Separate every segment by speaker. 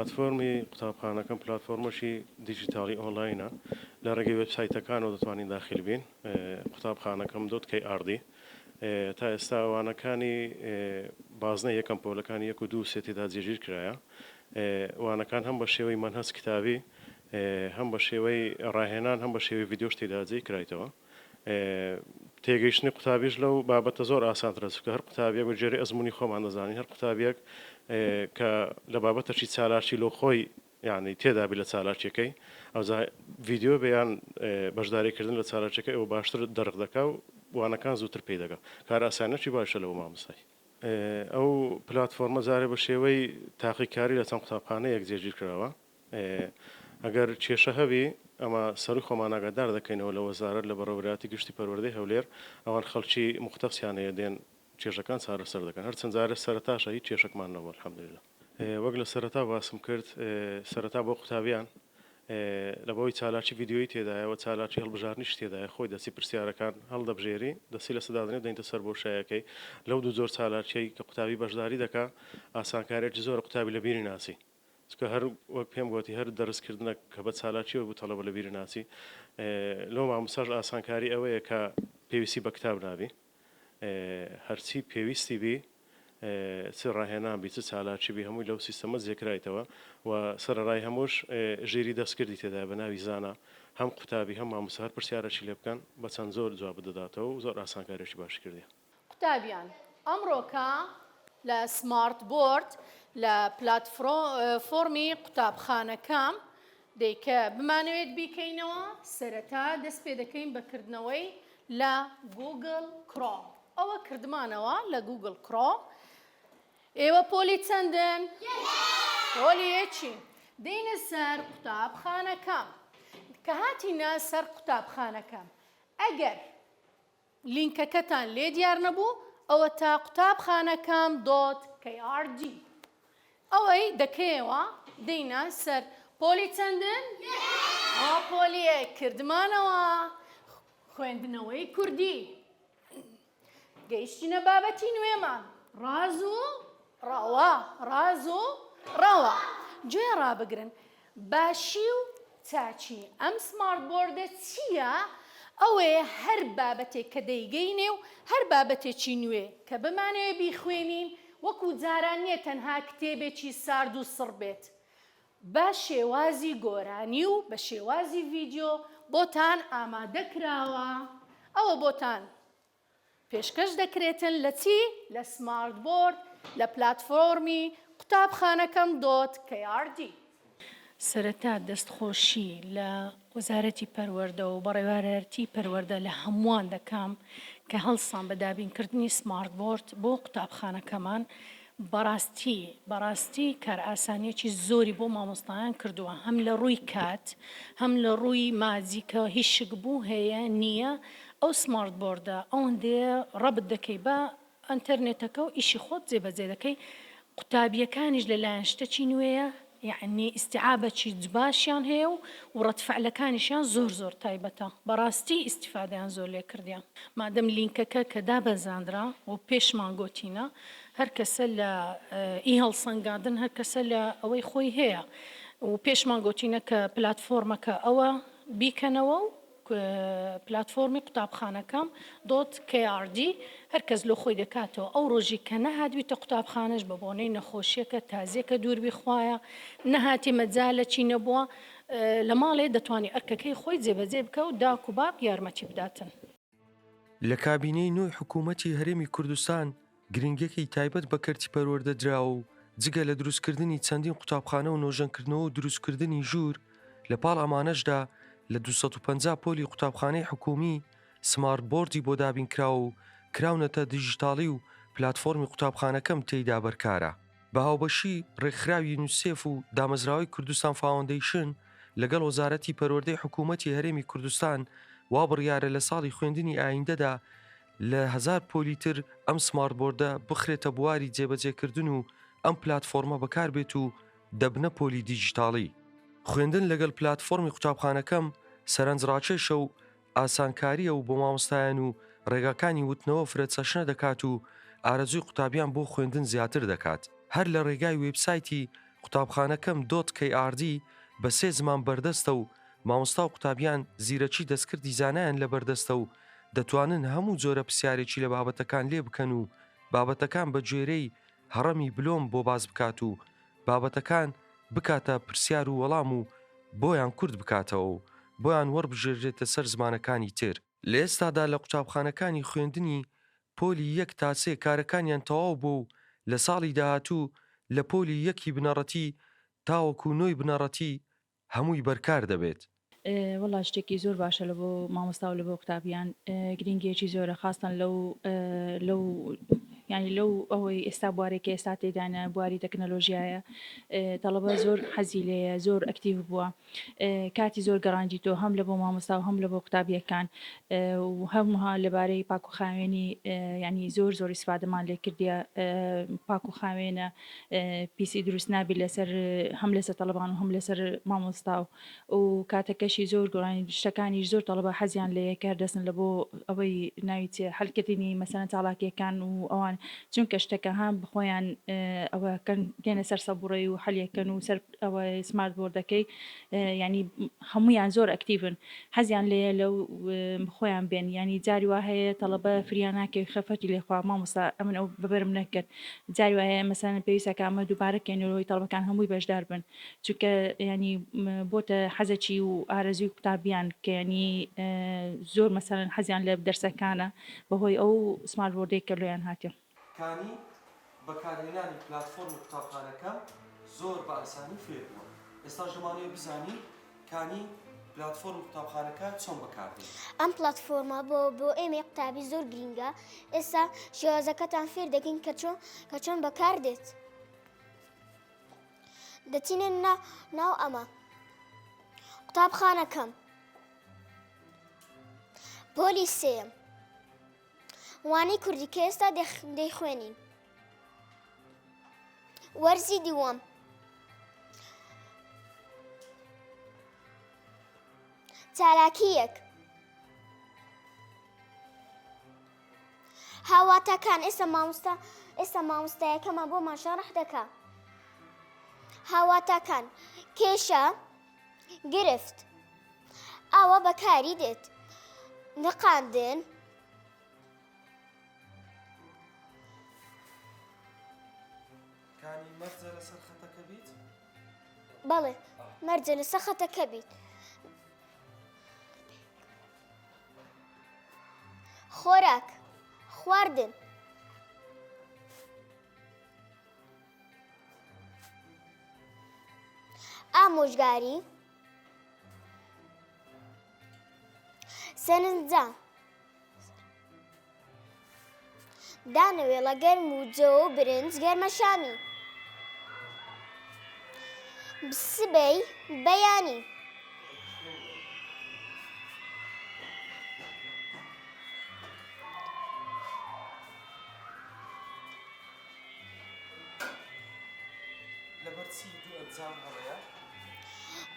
Speaker 1: پلتفۆرمی قوتابخانەکەم پلتفۆرمەشی دیجیتالی ئۆنلاینە لە ڕێگەی وێبسایتەکانەوە دەتوانین داخل بین قوتابخانەکەم .kr تا ئێستا ئەوانەکانی بازنە یەکەم پۆلەکانی 1 و 2 سێتیدا جێگیر کرایە ئەوانەکان هەم بە شێوەی منهەز کتابی هەم بە شێوەی ڕاهێنان هەم بە شێوەی ڤیدیۆش تێدا جێ کرایتەوە تێگەیشتنی قوتابیش لەو بابەتە زۆر ئاسانترە چونکە هەر قوتابیەک بە جێری ئەزمموی خۆمان دەزانین هەر قوتابیەک کە لە بابەتەشی چالاکی لۆ خۆی یعنی تێدابی لە چالاکیەکەی ئەو ڤیددیو بەیان بەشداریکردن لە چالاکەکە ئەو باشتر دەرق دەکا و وانەکان زووتر پێی دەگا کار ئاسانەکی باشە لەوە مامۆسای ئەو پلتفۆرمە جارێ بە شێوەی تاقیکاری لە چەند قوتابخانەیەک جێگیر کراوە ئەگەر کێشە هەبی ئەمە سەری خۆمان ئاگادار دەکەینەوە لە وەزارەت لە بەڕێوەبەراتی گشتی پەروەردەی هەولێر ئەوان خەڵکی مختەسیانەیە دێن کێشەکان چارەسەر دەکەن هەرچەند جارە سەرەتاشە هیچ کێشەکمان نەبوو الحەمدولیلا وەک لە سەرەتا باسم کرد سەرەتا بۆ قوتابیان لە بۆی چالاکی ڤیددیۆی تێدایەوە چالاکی هەڵبژارنیش تێدایە خۆی دەچی پرسیارەکان هەڵدەبژێری دەسی لە سەدادنێ دەینتە سەر بۆ شایەکەی لەو دوو زۆر چالاکیی کە قوتابی بەشداری دەکا ئاسانکارێکی زۆر قوتابی لە بیری ناسی چکە هەر وەک پێم گوتی هەر دەرزکردنە کە بە چالاکیەوە بوو تەڵەبە لە بیری ناسی لەو مامۆستاش ئاسانکاری ئەوەیە کە پێویستی بە کتاب نابی هەرچی پێویستی بی چ ڕاهێنان بی چ چالاکی بی هەمووی لەو سیستەمە جێکرایتەوە و سەرڕای هەمووش ژێری دەستکردی تێدا بە ناوی زانە هەم قوتابی هەم مامۆستا هەر پرسیارەکی لێ بکەن بە چەند زۆر جواب بدەداتەوە و زۆر ئاسانکاریێکی باش کردی
Speaker 2: قوتابیان ئەمڕۆکە لە سمارت بۆرد لە پلتفۆرمی قوتابخانەکەم دەیکە بمانەوێت بیکەینەوە سەرەتا دەست پێ دەکەین بەکردنەوەی لە گوگل کرۆ ئەوە کردمانەوە لە گوگل کرۆ ئێوە پۆلی چەندن؟ پۆلی یەکی دەینە سەر قوتابخانەکەم کە هاتینە سەر قوتابخانەکەم ئەگەر لینکەکەتان لێ دیار نەبوو ئەوە تا قوتابخانەکەم .krd ئەوەی دەکەیەوە دەینە سەر پۆلی چەندن؟ پۆلی یەک کردمانەوە خوێندنەوەی کوردی گەیشتینە بابەتی نوێمان ڕاز و ڕەوا ڕاز و ڕەوا گوێ ڕابگرن باشی و چاچی ئەم سمارت بۆردە چییە؟ ئەوەیە هەر بابەتێک کە دەیگەینێ و هەر بابەتێکی نوێ کە بمانەوێ بیخوێنین وەکو جاران نیە تەنها کتێبێکی سارد و سڕ بێت بە شێوازی گۆرانی و بە شێوازی ڤیددیۆ بۆتان ئامادەکراوە ئەوە بۆتان پێشکەش دەکرێتن لە چی؟ لە سمارت بۆرد لە پلتفۆرمی قوتابخانەکەم .krd
Speaker 3: سەرەتا دەستخۆشی لە وەزارەتی پەروەردە و بەڕێوەبەرەتی پەروەردە لە هەمووان دەکەم کە هەڵسان بە دابینکردنی سمارت بۆرد بۆ قوتابخانەکەمان بەڕاستی کار ئاسانیەکی زۆری بۆ مامۆستایان کردووە هەم لە ڕووی کات هەم لە ڕووی مادی کە هیچ شک بوو هەیە نییە ئەو سمارت بۆردە ئەوەندەیە ڕەبت دەکەی بە ئەنتەرنێتەکە و ئیشی خۆت جێبەجێ دەکەی قوتابیەکانیش لەلایەن شتێکی نوێیە یعنی ئیسیعابەکی جباشیان هەیە و ڕەتفعلەکانیشیان زۆر تایبەتە بەڕاستی ئیسیفادەیان زۆر لێ کردیان مادەم لینکەکە کە دابەزاندرا و پێشمان گۆتینە هەر کەسە لە ئی هەڵسەنگاندن هەر کەسە لە ئەوەی خۆی هەیە و پێشمان گۆتینە کە پلتفۆرمەکە ئەوە بیکەنەوە و پلتفۆرمی قوتابخانەکەم .krd هەرکەس لە خۆی دەکاتەوە ئەو ڕۆژی کە نەهاتویتە قوتابخانەش بە بۆنەی نەخۆشیەکە تازیەکە دووربی خوایە نەهاتی مەجالەکی نەبووە لە ماڵێ دەتوانانی ئەرکەکەی خۆی جێبەجێ بکە و داک و باک یارمەتی بداتن
Speaker 4: لە کابینەی نوێی حکوومەتی هەرێمی کوردستان گرنگەکەی تایبەت بە کەرتی پەروەردەدراوە و جگە لە دروستکردنی چەندین قوتابخانە و نۆژەنکردنەوە و دروستکردنی ژوور لە پاڵ ئەمانەشدا لە 250 پۆلی قوتابخانەی حکومی سمارت بۆردی بۆ دابینکراوە و کراونەتە دیژیتاڵی و پلتفۆرمی قوتابخانەکەم تێیدا بەرکارە بە هاوبەشی ڕێکخراوی یونیسێف و دامەزراوەی کوردستان فاوندیشن لەگەڵ وەزارەتی پەروەردەی حکوومەتی هەرێمی کوردستان وا بڕیارە لە ساڵی خوێندنی ئایندەدا لە 1000 پۆلی تر ئەم سمارت بۆردە بخرێتە بواری جێبەجێکردن و ئەم پلتفۆرمە بەکاربێت و دەبنە پۆلی دیجیتاڵی خوێندن لەگەڵ پلتفۆرمی قوتابخانەکەم سەرنجڕاکێشە و ئاسانکاریە و بۆ مامۆستایان و ڕێگاکانی وتنەوە فرەتچەشنە دەکات و ئارەزوی قوتابیان بۆ خوێندن زیاتر دەکات هەر لە ڕێگای وێبسایتی قوتابخانەکەم .KRD بە 3 زمان بەردەستە و مامۆستا و قوتابیان زیرەکی دەستکردی زانایان لە بەردەستە و دەتوانن هەموو جۆرە پرسیارێکی لە بابەتەکان لێ بکەن و بابەتەکان بە گوێرەی هەڕەمی بلۆم بۆ باز بکات و بابەتەکان بکاتە پرسیار و وەڵام و بۆیان کورد بکاتەوە و بۆیان وەربژێرێتە سەر زمانەکانی تر. لە ئێستادا لە قوتابخانەکانی خوێندنی پۆلی 1 تا 3 کارەکانیان تەواو بوو و لە ساڵی داهاتوو لە پۆلی 1 بنەڕەتی تاوەکو 9 بنەڕەتی هەمووی بەرکار دەبێت.
Speaker 5: وڵا شتێکی زۆر باشە لە بۆ مامۆستا و لە بۆ قوتابیان گرنگێکی زۆرە خاستن لەو ینی لەو ئەوەی ئێستا بوارێکی ئێستا تێدانە بواری تەکنەلۆژیایە تەڵەبە زۆر حەزی لێیە زۆر ئەکتیڤ بووە کاتی زۆر گەڕاندی تۆ هەم لە بۆ مامۆستا و هەم لە بۆ قوتابیەکان و هەمووها لەبارەی پاک و خاوێنی ینی زۆر زۆر ئیسفادەمان لێ کردیە پاک و خاوێنە پیسی دروست نابی لەسەر هەم لەسەر تەڵەبان و هەم لەسەر مامۆستا و کاتەکەشی زۆر گۆڕانی شتەکانی زۆر تەڵەبە حەزیان لێ کار دەستن لە بۆ ئەوەی ناوی هەڵکردنی مەسەلەن چالاکیەکان و ئەوان چونکە شتەکە هەم بخۆیان ئەوە گەنە سەر سەبوڕێ و حەلیەکەن و سەر ئەوە سمارت بۆردەکەی ینی هەمویان زۆر ئەکتیڤن حەزیان لێە لەو بخۆیان بێن ینی جاری وا هەیە تەڵەبە فریان ناکەی خەفەتی لێخوا مامۆستا ئەمن ئەو بەبەرم نەکرد جاری وایە مەسەلەن پێویستە ئەمە دووبارە کەینەوەی تەڵەبەکان هەمووی بەشدار بن چونکە ینی بۆتە حەزەکی و ئارەزوی قوتابیان کە ینی زۆر مەسەلەن حەزیان لە دەرسەکانە بەهۆی ئەو سمارت بۆردەی کە لۆیان هاتیە
Speaker 4: کانی بەکارهێنانی پلتفۆرم قوتابخانەکە زۆر بە ئاسانی فێر بووە. ئێستا ژمانەیە بزانی کانی پلتفۆرم قوتابخانەکە چۆن بەکاردێت.
Speaker 6: ئەم پلتفۆرمە بۆ ئێمە قوتابی زۆر گرینگە ئێستا شێوازەکەتان فێر دەکەین کە چۆن بەکاردێت. دەچینە ناو ئەمە قوتابخانەکەم پۆلی سێم وانەی کوردی کە ئێستا دەیخوێنین وەرزی دووەم چالاکیەک هاواتەکان ئێستا مامۆستایەکەمان بۆمان شەڕح دەکا هاواتەکان کێشە گرفت ئەوە بەکاری دێت نقاندن
Speaker 4: کانی مەرجە لەسەر خەتەکە بیت؟
Speaker 6: بەڵێ مەرجە لەسەر خەتەکە بیت خۆراک خواردن ئامۆژگاری سەرنجام دانەوێڵە گەرم و جۆ و برنج گەرمە شامی سبەی بەیانی
Speaker 4: لەبەرچی دوو ئەنجام هەڵەیە؟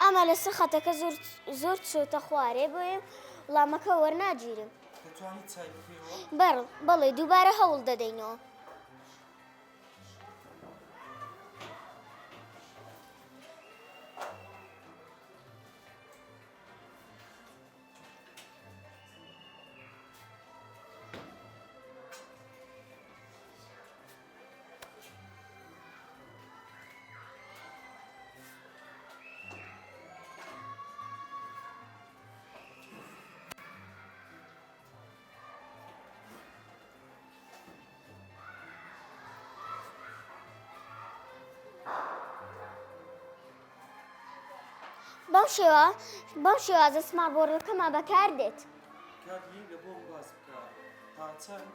Speaker 6: ئەمە لەسەر خەتەکە زۆر چۆتە خوارێ بۆیە وڵامەکە وەرناگیرم
Speaker 4: دەتوانیت چای بخۆیەوە؟
Speaker 6: بەڵێ دووبارە هەوڵ دەدەینەوە بەم شێوازە سمارت بۆردەکەمان بەکار دێت
Speaker 4: کاتی لە بۆم باز بکە تا چەند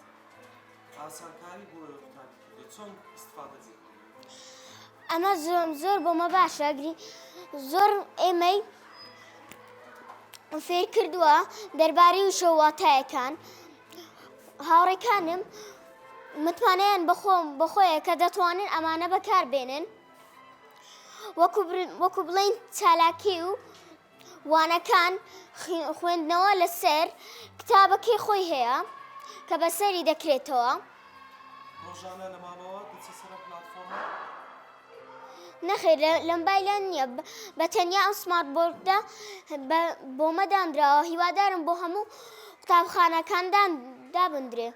Speaker 4: ئاسانکاری بۆ قوتابی کردێت چۆن ئیستفادە بێت؟
Speaker 6: ئەمە زۆر بۆمە باشە زۆر ئێمەی فێر کردووە دەربارەی وشەواتایەکان هاوڕێکانم متمانەیان بەخۆیە کە دەتوانن ئەمانە بەکاربێنن وەکو بڵین چالاکی و وانەکان خوێندنەوە لەسەر کتابەکەی خۆی هەیە کە بەسەری دەکرێتەوە
Speaker 4: ڕۆژانە لە ماڵەوە دەچێت سەر پلاتفۆرمە؟
Speaker 6: نەخێر لە مۆبایلە نییە بە تەنیا ئەم سمارت بۆردە بۆ مەدانراوە هیوادارم بۆ هەموو قوتابخانەکان دابدرێ.